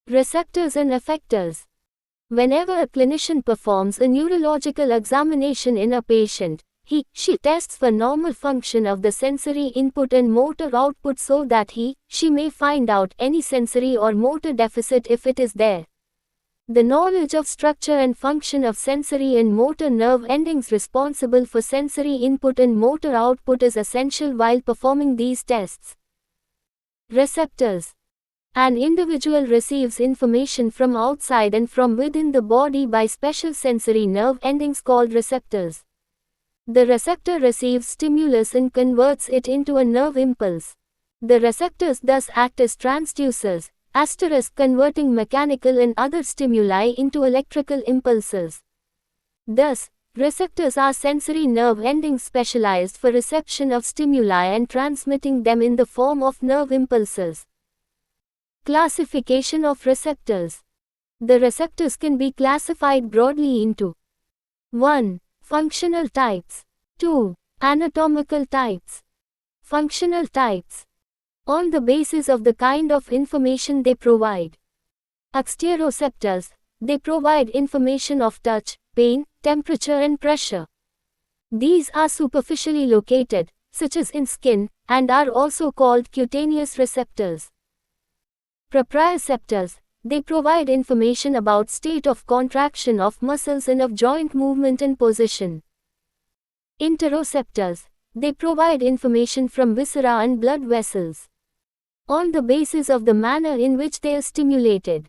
Receptors and effectors. Whenever a clinician performs a neurological examination in a patient, she tests for normal function of the sensory input and motor output so that she may find out any sensory or motor deficit if it is there. The knowledge of structure and function of sensory and motor nerve endings responsible for sensory input and motor output is essential while performing these tests. Receptors. An individual receives information from outside and from within the body by special sensory nerve endings called receptors. The receptor receives stimulus and converts it into a nerve impulse. The receptors thus act as transducers, converting mechanical and other stimuli into electrical impulses. Thus, receptors are sensory nerve endings specialized for reception of stimuli and transmitting them in the form of nerve impulses. Classification of receptors. The receptors can be classified broadly into 1. Functional types. 2. Anatomical types. Functional types. On the basis of the kind of information they provide. Exteroceptors. They provide information of touch, pain, temperature and pressure. These are superficially located, such as in skin, and are also called cutaneous receptors. Proprioceptors. They provide information about state of contraction of muscles and of joint movement and position. Interoceptors. They provide information from viscera and blood vessels. On the basis of the manner in which they are stimulated.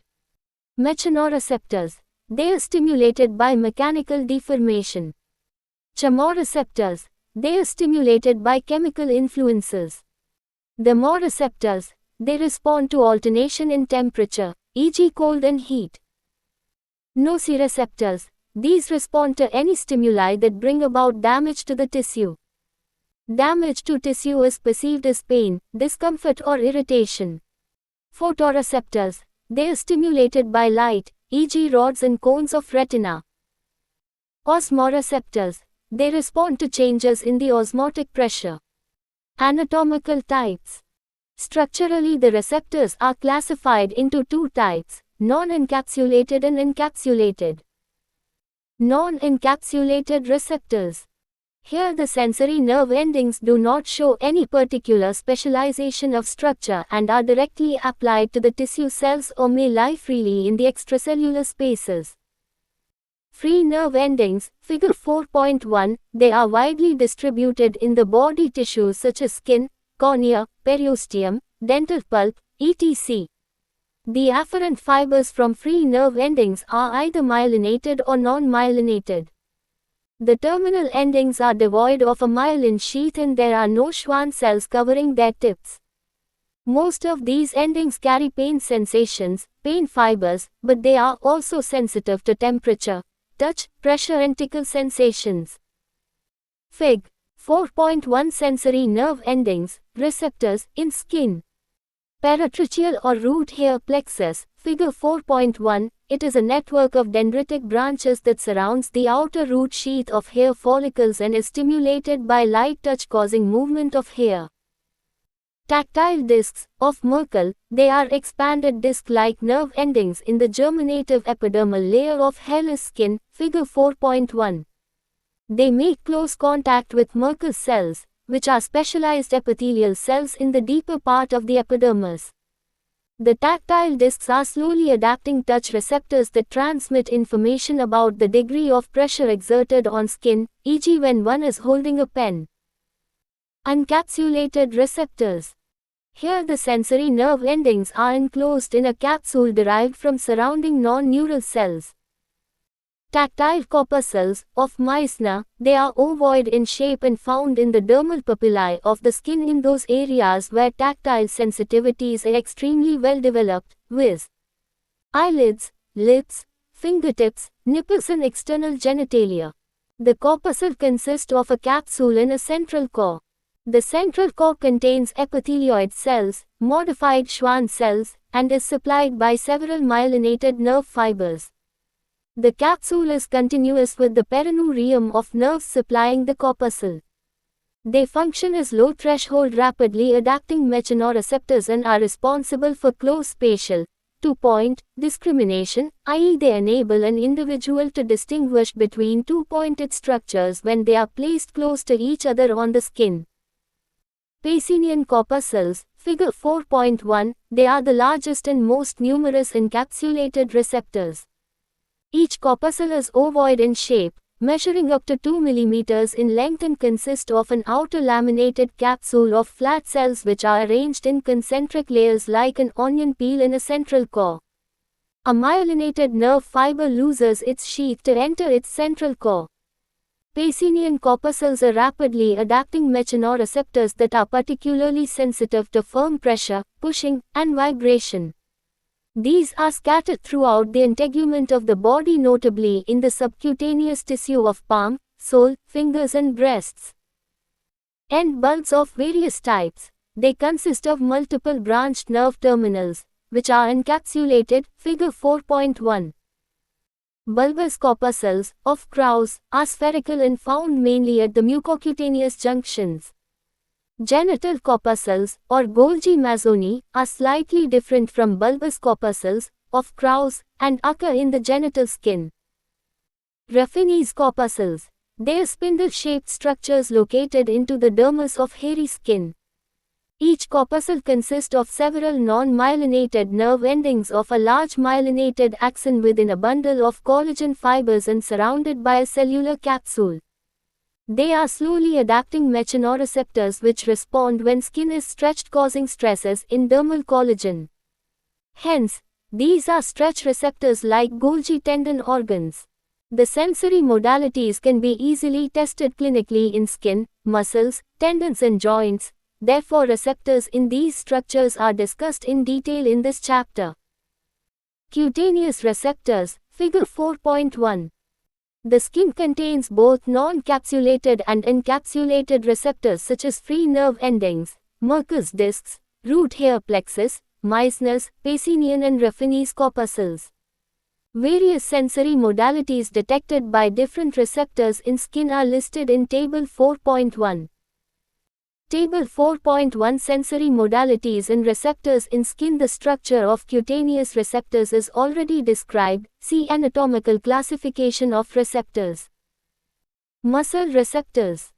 Mechanoreceptors. They are stimulated by mechanical deformation. Chemoreceptors. They are stimulated by chemical influences. Thermoreceptors. They respond to alternation in temperature, e.g. cold and heat. Nociceptors. These respond to any stimuli that bring about damage to the tissue. Damage to tissue is perceived as pain, discomfort or irritation. Photoreceptors. They are stimulated by light, e.g. rods and cones of retina. Osmoreceptors. They respond to changes in the osmotic pressure. Anatomical types. Structurally, the receptors are classified into two types, non-encapsulated and encapsulated. Non-encapsulated receptors. Here the sensory nerve endings do not show any particular specialization of structure and are directly applied to the tissue cells or may lie freely in the extracellular spaces. Free nerve endings, figure 4.1, they are widely distributed in the body tissues such as skin, cornea, periosteum, dental pulp, etc. The afferent fibers from free nerve endings are either myelinated or non-myelinated. The terminal endings are devoid of a myelin sheath and there are no Schwann cells covering their tips. Most of these endings carry pain sensations, pain fibers, but they are also sensitive to temperature, touch, pressure and tickle sensations. Fig. 4.1 Sensory nerve endings, receptors, in skin. Paratracheal or root hair plexus, figure 4.1, it is a network of dendritic branches that surrounds the outer root sheath of hair follicles and is stimulated by light touch causing movement of hair. Tactile discs, of Merkel, they are expanded disc-like nerve endings in the germinative epidermal layer of hairless skin, figure 4.1. They make close contact with Merkel cells, which are specialized epithelial cells in the deeper part of the epidermis. The tactile discs are slowly adapting touch receptors that transmit information about the degree of pressure exerted on skin, e.g. when one is holding a pen. Encapsulated receptors. Here the sensory nerve endings are enclosed in a capsule derived from surrounding non-neural cells. Tactile corpuscles, of Meissner, they are ovoid in shape and found in the dermal papillae of the skin in those areas where tactile sensitivity is extremely well developed, viz. eyelids, lips, fingertips, nipples and external genitalia. The corpuscle consists of a capsule and a central core. The central core contains epithelioid cells, modified Schwann cells, and is supplied by several myelinated nerve fibers. The capsule is continuous with the perineurium of nerves supplying the corpuscle. They function as low-threshold rapidly adapting mechanoreceptors and are responsible for close spatial, Two-point discrimination, i.e. they enable an individual to distinguish between two-pointed structures when they are placed close to each other on the skin. Pacinian corpuscles, figure 4.1, they are the largest and most numerous encapsulated receptors. Each corpuscle is ovoid in shape, measuring up to 2 mm in length and consist of an outer laminated capsule of flat cells which are arranged in concentric layers like an onion peel in a central core. A myelinated nerve fiber loses its sheath to enter its central core. Pacinian corpuscles are rapidly adapting mechanoreceptors that are particularly sensitive to firm pressure, pushing, and vibration. These are scattered throughout the integument of the body, notably in the subcutaneous tissue of palm, sole, fingers and breasts. End bulbs of various types. They consist of multiple branched nerve terminals, which are encapsulated, figure 4.1. Bulbous corpuscles, of Krauss, are spherical and found mainly at the mucocutaneous junctions. Genital corpuscles, or Golgi mazzoni, are slightly different from bulbous corpuscles, of Krauss, and occur in the genital skin. Raffinese corpuscles. They are spindle-shaped structures located into the dermis of hairy skin. Each corpuscle consists of several non-myelinated nerve endings of a large myelinated axon within a bundle of collagen fibers and surrounded by a cellular capsule. They are slowly adapting mechanoreceptors which respond when skin is stretched, causing stresses in dermal collagen. Hence, these are stretch receptors like Golgi tendon organs. The sensory modalities can be easily tested clinically in skin, muscles, tendons and joints. Therefore, receptors in these structures are discussed in detail in this chapter. Cutaneous receptors, figure 4.1. The skin contains both non-capsulated and encapsulated receptors such as free nerve endings, Merkus discs, root hair plexus, Meissner's, Pacinian and Raffinese corpuscles. Various sensory modalities detected by different receptors in skin are listed in Table 4.1. Table 4.1 Sensory modalities and receptors in skin. The structure of cutaneous receptors is already described, see anatomical classification of receptors. Muscle receptors.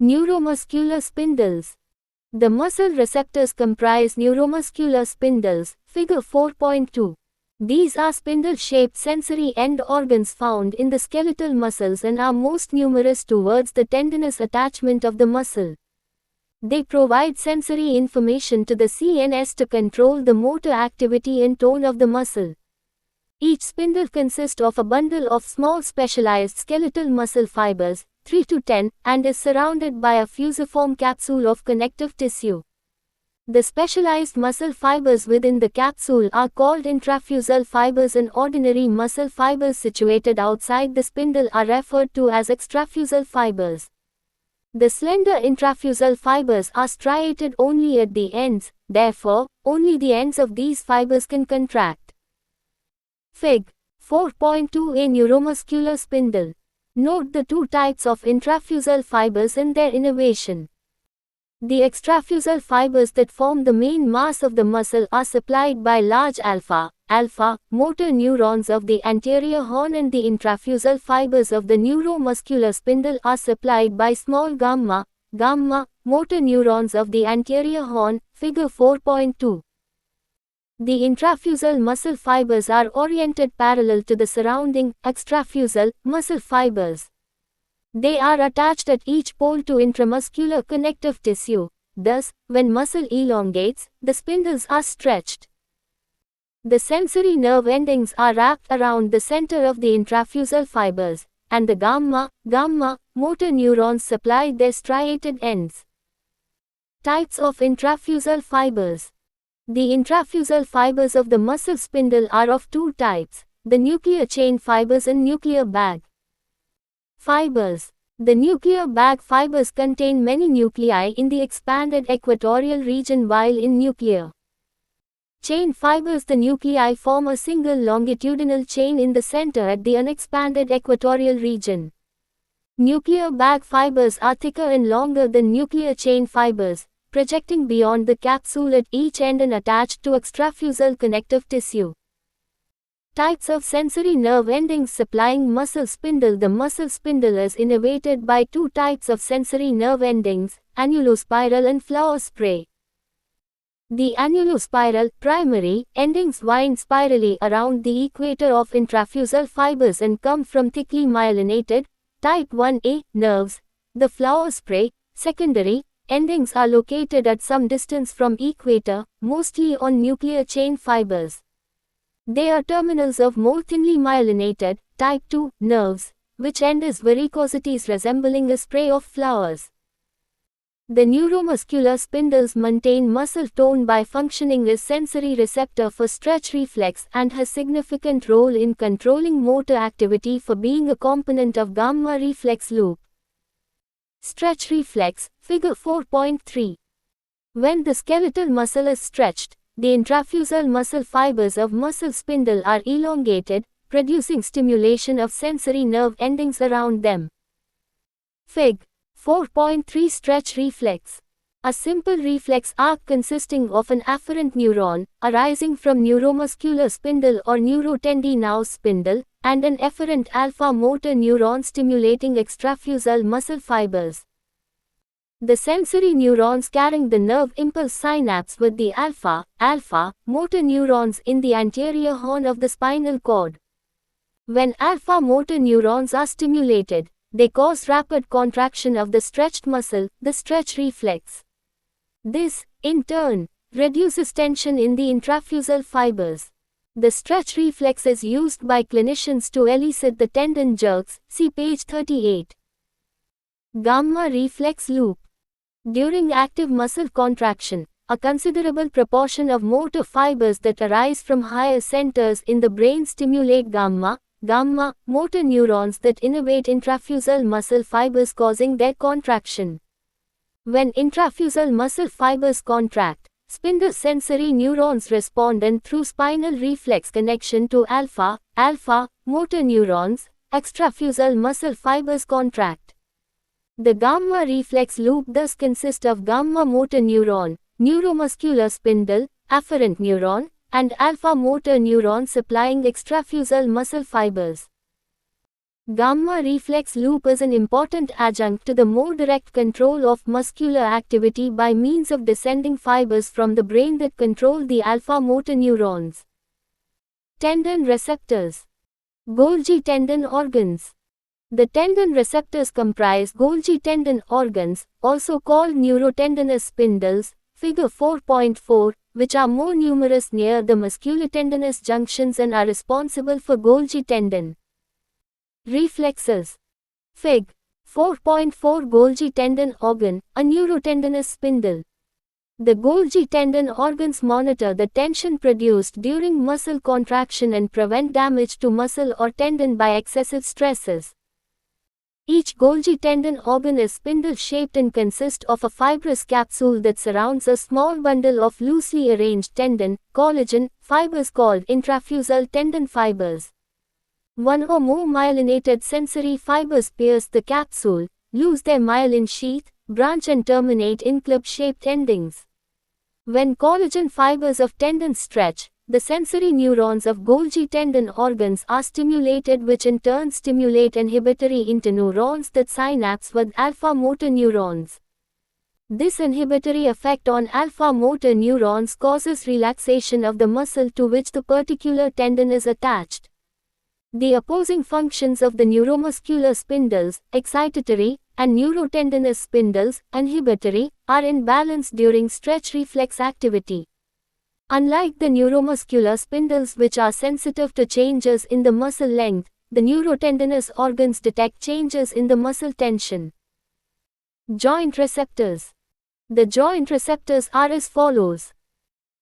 Neuromuscular spindles. The muscle receptors comprise neuromuscular spindles, figure 4.2. These are spindle-shaped sensory end organs found in the skeletal muscles and are most numerous towards the tendinous attachment of the muscle. They provide sensory information to the CNS to control the motor activity and tone of the muscle. Each spindle consists of a bundle of small specialized skeletal muscle fibers, 3 to 10, and is surrounded by a fusiform capsule of connective tissue. The specialized muscle fibers within the capsule are called intrafusal fibers, and ordinary muscle fibers situated outside the spindle are referred to as extrafusal fibers. The slender intrafusal fibers are striated only at the ends, therefore, only the ends of these fibers can contract. Fig. 4.2a Neuromuscular spindle. Note the two types of intrafusal fibers and their innervation. The extrafusal fibers that form the main mass of the muscle are supplied by large alpha motor neurons of the anterior horn, and the intrafusal fibers of the neuromuscular spindle are supplied by small gamma motor neurons of the anterior horn, figure 4.2. The intrafusal muscle fibers are oriented parallel to the surrounding extrafusal muscle fibers. They are attached at each pole to intramuscular connective tissue. Thus, when muscle elongates, the spindles are stretched. The sensory nerve endings are wrapped around the center of the intrafusal fibers, and the gamma motor neurons supply their striated ends. Types of intrafusal fibers. The intrafusal fibers of the muscle spindle are of two types, the nuclear chain fibers and nuclear bag fibers. The nuclear bag fibers contain many nuclei in the expanded equatorial region, while in nuclear chain fibers the nuclei form a single longitudinal chain in the center at the unexpanded equatorial region. Nuclear bag fibers are thicker and longer than nuclear chain fibers, projecting beyond the capsule at each end and attached to extrafusal connective tissue. Types of sensory nerve endings supplying muscle spindle. The muscle spindle is innervated by two types of sensory nerve endings, annulospiral and flower spray. The annulospiral, primary, endings wind spirally around the equator of intrafusal fibers and come from thickly myelinated, type 1A, nerves. The flower spray, secondary, endings are located at some distance from equator, mostly on nuclear chain fibers. They are terminals of more thinly myelinated, type 2, nerves, which end as varicosities resembling a spray of flowers. The neuromuscular spindles maintain muscle tone by functioning as sensory receptor for stretch reflex and has significant role in controlling motor activity for being a component of gamma reflex loop. Stretch reflex, figure 4.3. When the skeletal muscle is stretched, the intrafusal muscle fibers of muscle spindle are elongated, producing stimulation of sensory nerve endings around them. Fig. 4.3 Stretch reflex. A simple reflex arc consisting of an afferent neuron, arising from neuromuscular spindle or neurotendinous spindle, and an efferent alpha motor neuron stimulating extrafusal muscle fibers. The sensory neurons carrying the nerve impulse synapse with the alpha motor neurons in the anterior horn of the spinal cord. When alpha motor neurons are stimulated, they cause rapid contraction of the stretched muscle, the stretch reflex. This, in turn, reduces tension in the intrafusal fibers. The stretch reflex is used by clinicians to elicit the tendon jerks, see page 38. Gamma reflex loop. During active muscle contraction, a considerable proportion of motor fibers that arise from higher centers in the brain stimulate gamma motor neurons that innervate intrafusal muscle fibers, causing their contraction. When intrafusal muscle fibers contract, spindle sensory neurons respond, and through spinal reflex connection to alpha motor neurons, extrafusal muscle fibers contract. The gamma reflex loop thus consists of gamma motor neuron, neuromuscular spindle, afferent neuron, and alpha motor neuron supplying extrafusal muscle fibers. Gamma reflex loop is an important adjunct to the more direct control of muscular activity by means of descending fibers from the brain that control the alpha motor neurons. Tendon receptors. Golgi tendon organs. The tendon receptors comprise Golgi tendon organs, also called neurotendinous spindles, figure 4.4, which are more numerous near the musculotendinous junctions and are responsible for Golgi tendon. Reflexes. Fig. 4.4 Golgi tendon organ, a neurotendinous spindle. The Golgi tendon organs monitor the tension produced during muscle contraction and prevent damage to muscle or tendon by excessive stresses. Each Golgi tendon organ is spindle-shaped and consists of a fibrous capsule that surrounds a small bundle of loosely arranged tendon, collagen, fibers called intrafusal tendon fibers. One or more myelinated sensory fibers pierce the capsule, lose their myelin sheath, branch and terminate in club-shaped endings. When collagen fibers of tendon stretch, the sensory neurons of Golgi tendon organs are stimulated, which in turn stimulate inhibitory interneurons that synapse with alpha motor neurons. This inhibitory effect on alpha motor neurons causes relaxation of the muscle to which the particular tendon is attached. The opposing functions of the neuromuscular spindles, excitatory, and neurotendinous spindles, inhibitory, are in balance during stretch reflex activity. Unlike the neuromuscular spindles, which are sensitive to changes in the muscle length, the neurotendinous organs detect changes in the muscle tension. Joint receptors. The joint receptors are as follows.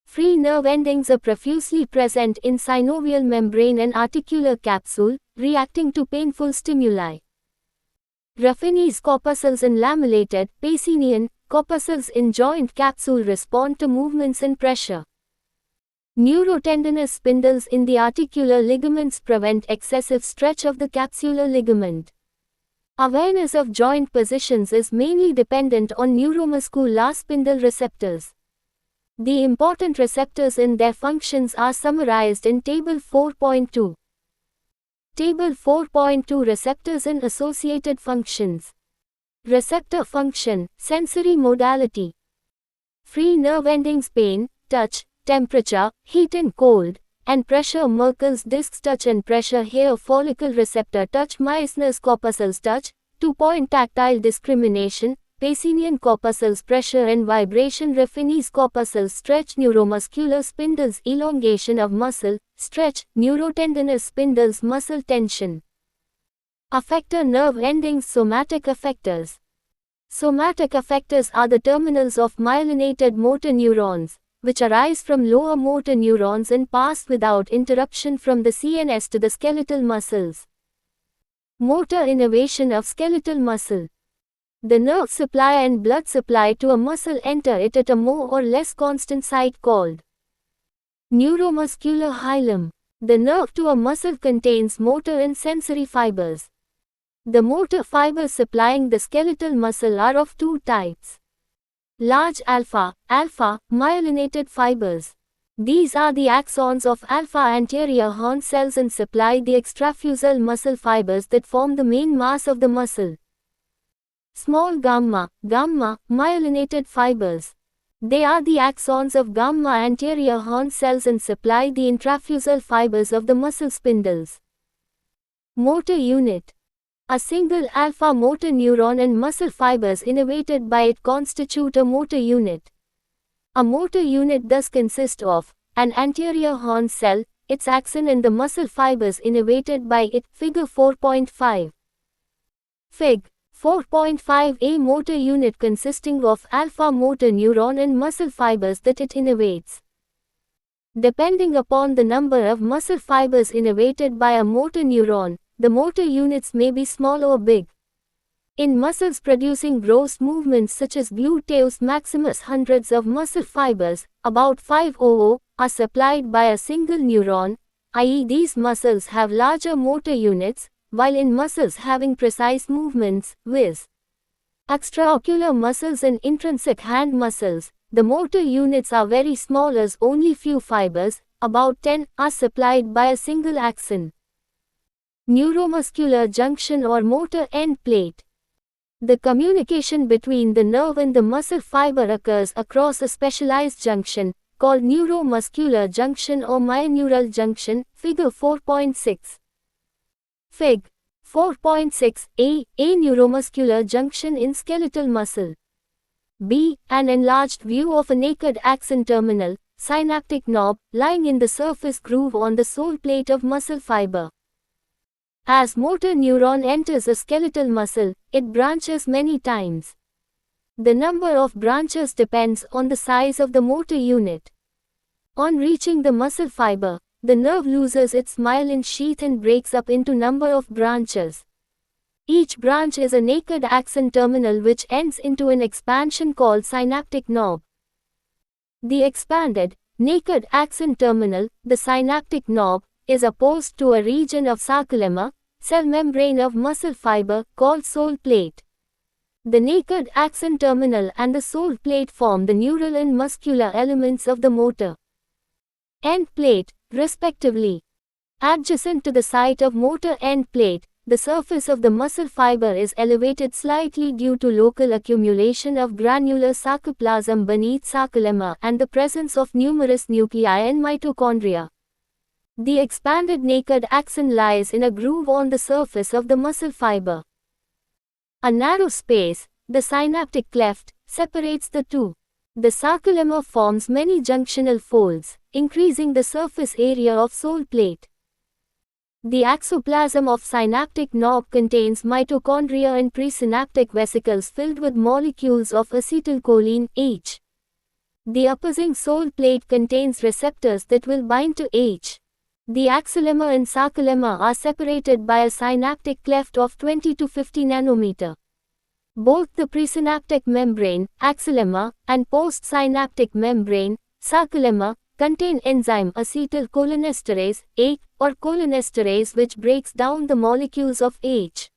Free nerve endings are profusely present in synovial membrane and articular capsule, reacting to painful stimuli. Raffinese corpuscles and lamellated, Pacinian, corpuscles in joint capsule respond to movements and pressure. Neurotendinous spindles in the articular ligaments prevent excessive stretch of the capsular ligament. Awareness of joint positions is mainly dependent on neuromuscular spindle receptors. The important receptors and their functions are summarized in Table 4.2. Table 4.2 Receptors and associated functions. Receptor function, sensory modality. Free nerve endings pain, touch, temperature, heat and cold, and pressure Merkel's discs touch and pressure hair follicle receptor touch Meissner's corpuscles touch, 2-point tactile discrimination, Pacinian corpuscles pressure and vibration Raffinis corpuscles stretch neuromuscular spindles elongation of muscle, stretch, neurotendinous spindles muscle tension. Effector nerve endings somatic effectors. Somatic effectors are the terminals of myelinated motor neurons, which arise from lower motor neurons and pass without interruption from the CNS to the skeletal muscles. Motor innervation of skeletal muscle. The nerve supply and blood supply to a muscle enter it at a more or less constant site called neuromuscular hilum. The nerve to a muscle contains motor and sensory fibers. The motor fibers supplying the skeletal muscle are of two types. Large alpha myelinated fibers. These are the axons of alpha anterior horn cells and supply the extrafusal muscle fibers that form the main mass of the muscle. Small gamma myelinated fibers. They are the axons of gamma anterior horn cells and supply the intrafusal fibers of the muscle spindles. Motor unit. A single alpha motor neuron and muscle fibers innervated by it constitute a motor unit. A motor unit thus consists of an anterior horn cell, its axon and the muscle fibers innervated by it. Figure 4.5. Fig. 4.5 A motor unit consisting of alpha motor neuron and muscle fibers that it innervates. Depending upon the number of muscle fibers innervated by a motor neuron, the motor units may be small or big. In muscles producing gross movements such as gluteus maximus, hundreds of muscle fibers, about 500, are supplied by a single neuron, i.e. these muscles have larger motor units, while in muscles having precise movements, viz. extraocular muscles and intrinsic hand muscles, the motor units are very small as only few fibers, about 10, are supplied by a single axon. Neuromuscular junction or motor end plate. The communication between the nerve and the muscle fiber occurs across a specialized junction, called neuromuscular junction or myoneural junction. Figure 4.6. Fig. 4.6 A neuromuscular junction in skeletal muscle. B. An enlarged view of a naked axon terminal, synaptic knob, lying in the surface groove on the sole plate of muscle fiber. As motor neuron enters a skeletal muscle, it branches many times. The number of branches depends on the size of the motor unit. On reaching the muscle fiber, the nerve loses its myelin sheath and breaks up into number of branches. Each branch is a naked axon terminal which ends into an expansion called synaptic knob. The expanded, naked axon terminal, the synaptic knob, is opposed to a region of sarcolemma, cell membrane of muscle fiber, called sole plate. The naked axon terminal and the sole plate form the neural and muscular elements of the motor end plate, respectively. Adjacent to the site of motor end plate, the surface of the muscle fiber is elevated slightly due to local accumulation of granular sarcoplasm beneath sarcolemma and the presence of numerous nuclei and mitochondria. The expanded naked axon lies in a groove on the surface of the muscle fiber. A narrow space, the synaptic cleft, separates the two. The sarcolemma forms many junctional folds, increasing the surface area of sole plate. The axoplasm of synaptic knob contains mitochondria and presynaptic vesicles filled with molecules of acetylcholine H. The opposing sole plate contains receptors that will bind to H. The axolemma and sarcolemma are separated by a synaptic cleft of 20 to 50 nanometer. Both the presynaptic membrane, axolemma, and postsynaptic membrane, sarcolemma, contain enzyme acetylcholinesterase, A, or cholinesterase which breaks down the molecules of H.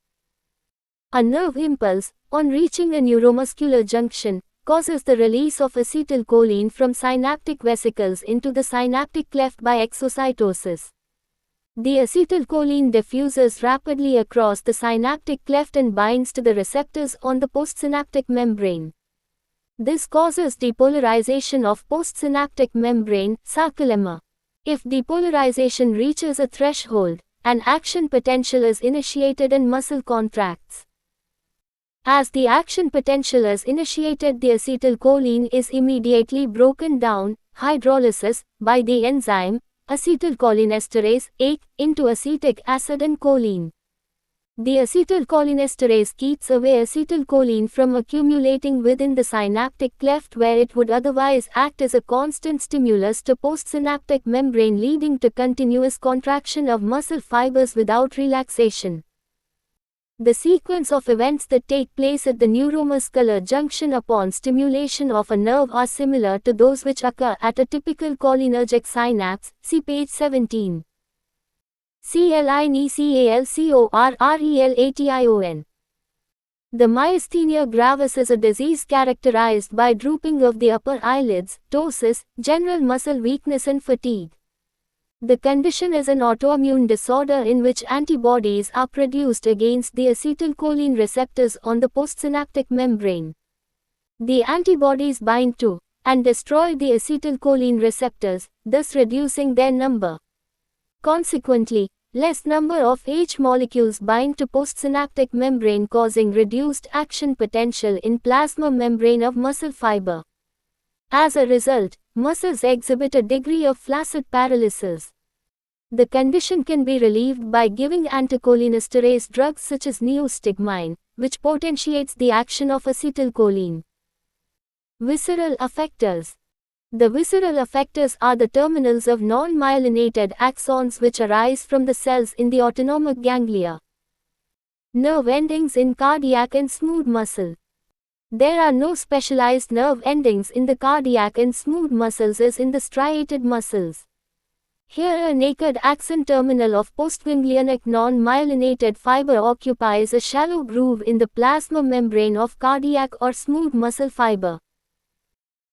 A nerve impulse, on reaching a neuromuscular junction, causes the release of acetylcholine from synaptic vesicles into the synaptic cleft by exocytosis. The acetylcholine diffuses rapidly across the synaptic cleft and binds to the receptors on the postsynaptic membrane. This causes depolarization of postsynaptic membrane, sarcolemma. If depolarization reaches a threshold, an action potential is initiated and muscle contracts. As the action potential is initiated, the acetylcholine is immediately broken down, hydrolysis, by the enzyme, acetylcholinesterase, ACE, into acetic acid and choline. The acetylcholinesterase keeps away acetylcholine from accumulating within the synaptic cleft where it would otherwise act as a constant stimulus to postsynaptic membrane, leading to continuous contraction of muscle fibers without relaxation. The sequence of events that take place at the neuromuscular junction upon stimulation of a nerve are similar to those which occur at a typical cholinergic synapse, see page 17. Cholinesterelation. The myasthenia gravis is a disease characterized by drooping of the upper eyelids, ptosis, general muscle weakness and fatigue. The condition is an autoimmune disorder in which antibodies are produced against the acetylcholine receptors on the postsynaptic membrane. The antibodies bind to and destroy the acetylcholine receptors, thus reducing their number. Consequently, less number of H molecules bind to postsynaptic membrane, causing reduced action potential in plasma membrane of muscle fiber. As a result, muscles exhibit a degree of flaccid paralysis. The condition can be relieved by giving anticholinesterase drugs such as neostigmine, which potentiates the action of acetylcholine. Visceral effectors. The visceral effectors are the terminals of non-myelinated axons which arise from the cells in the autonomic ganglia. Nerve endings in cardiac and smooth muscle. There are no specialized nerve endings in the cardiac and smooth muscles as in the striated muscles. Here a naked axon terminal of postganglionic non-myelinated fiber occupies a shallow groove in the plasma membrane of cardiac or smooth muscle fiber.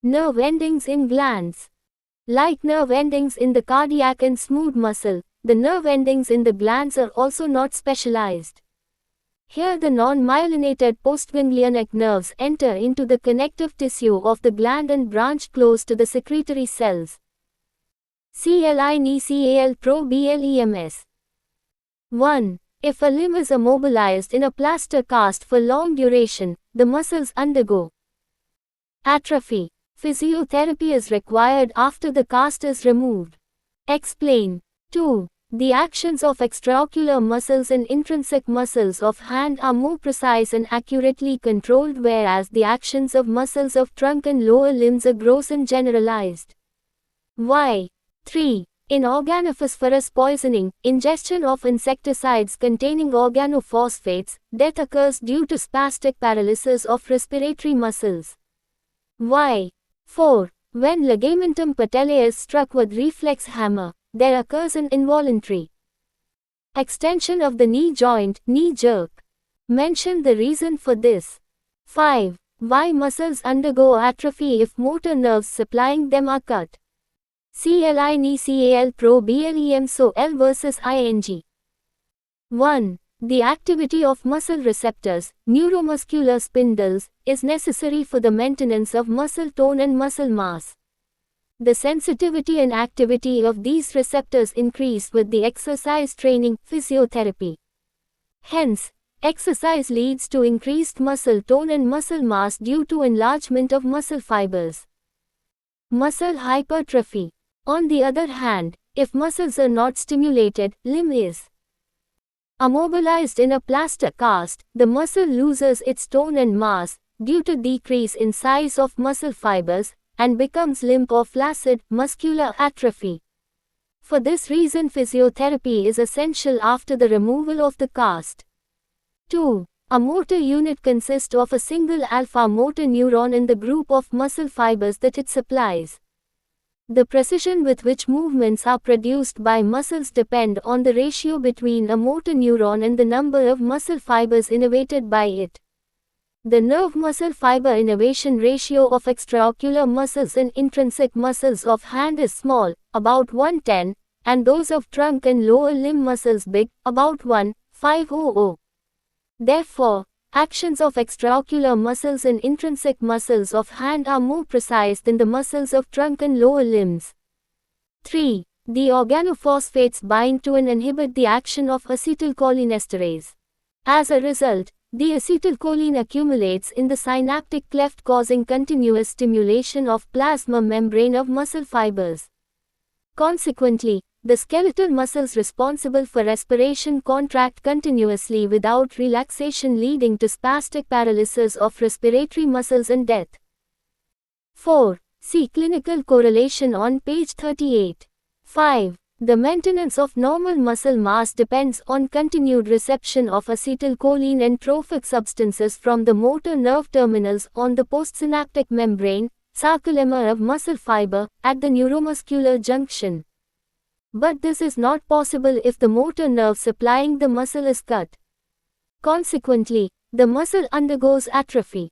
Nerve endings in glands. Like nerve endings in the cardiac and smooth muscle, the nerve endings in the glands are also not specialized. Here the non-myelinated postganglionic nerves enter into the connective tissue of the gland and branch close to the secretory cells. Cholinesterase. 1. If a limb is immobilized in a plaster cast for long duration, the muscles undergo atrophy. Physiotherapy is required after the cast is removed. Explain. 2. The actions of extraocular muscles and intrinsic muscles of hand are more precise and accurately controlled, whereas the actions of muscles of trunk and lower limbs are gross and generalized. Why? 3. In organophosphorus poisoning, ingestion of insecticides containing organophosphates, death occurs due to spastic paralysis of respiratory muscles. Why? 4. When ligamentum patellae is struck with reflex hammer, there occurs an involuntary extension of the knee joint, knee jerk. Mention the reason for this. 5. Why muscles undergo atrophy if motor nerves supplying them are cut? Cholinesterase So L versus Ing. 1. The activity of muscle receptors, neuromuscular spindles, is necessary for the maintenance of muscle tone and muscle mass. The sensitivity and activity of these receptors increase with the exercise training, physiotherapy. Hence, exercise leads to increased muscle tone and muscle mass due to enlargement of muscle fibers. Muscle hypertrophy. On the other hand, if muscles are not stimulated, limb is immobilized in a plaster cast, the muscle loses its tone and mass, due to decrease in size of muscle fibers, and becomes limp or flaccid, muscular atrophy. For this reason physiotherapy is essential after the removal of the cast. 2. A motor unit consists of a single alpha motor neuron in the group of muscle fibers that it supplies. The precision with which movements are produced by muscles depend on the ratio between a motor neuron and the number of muscle fibers innervated by it. The nerve-muscle fiber innervation ratio of extraocular muscles and intrinsic muscles of hand is small, about 1:10, and those of trunk and lower limb muscles big, about 1:500. Therefore, actions of extraocular muscles and intrinsic muscles of hand are more precise than the muscles of trunk and lower limbs. 3. The organophosphates bind to and inhibit the action of acetylcholinesterase. As a result, the acetylcholine accumulates in the synaptic cleft, causing continuous stimulation of plasma membrane of muscle fibers. Consequently, the skeletal muscles responsible for respiration contract continuously without relaxation, leading to spastic paralysis of respiratory muscles and death. 4. See clinical correlation on page 38. 5. The maintenance of normal muscle mass depends on continued reception of acetylcholine and trophic substances from the motor nerve terminals on the postsynaptic membrane, sarcolemma of muscle fiber, at the neuromuscular junction. But this is not possible if the motor nerve supplying the muscle is cut. Consequently, the muscle undergoes atrophy.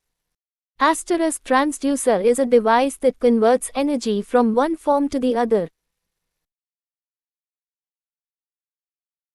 Transducer is a device that converts energy from one form to the other.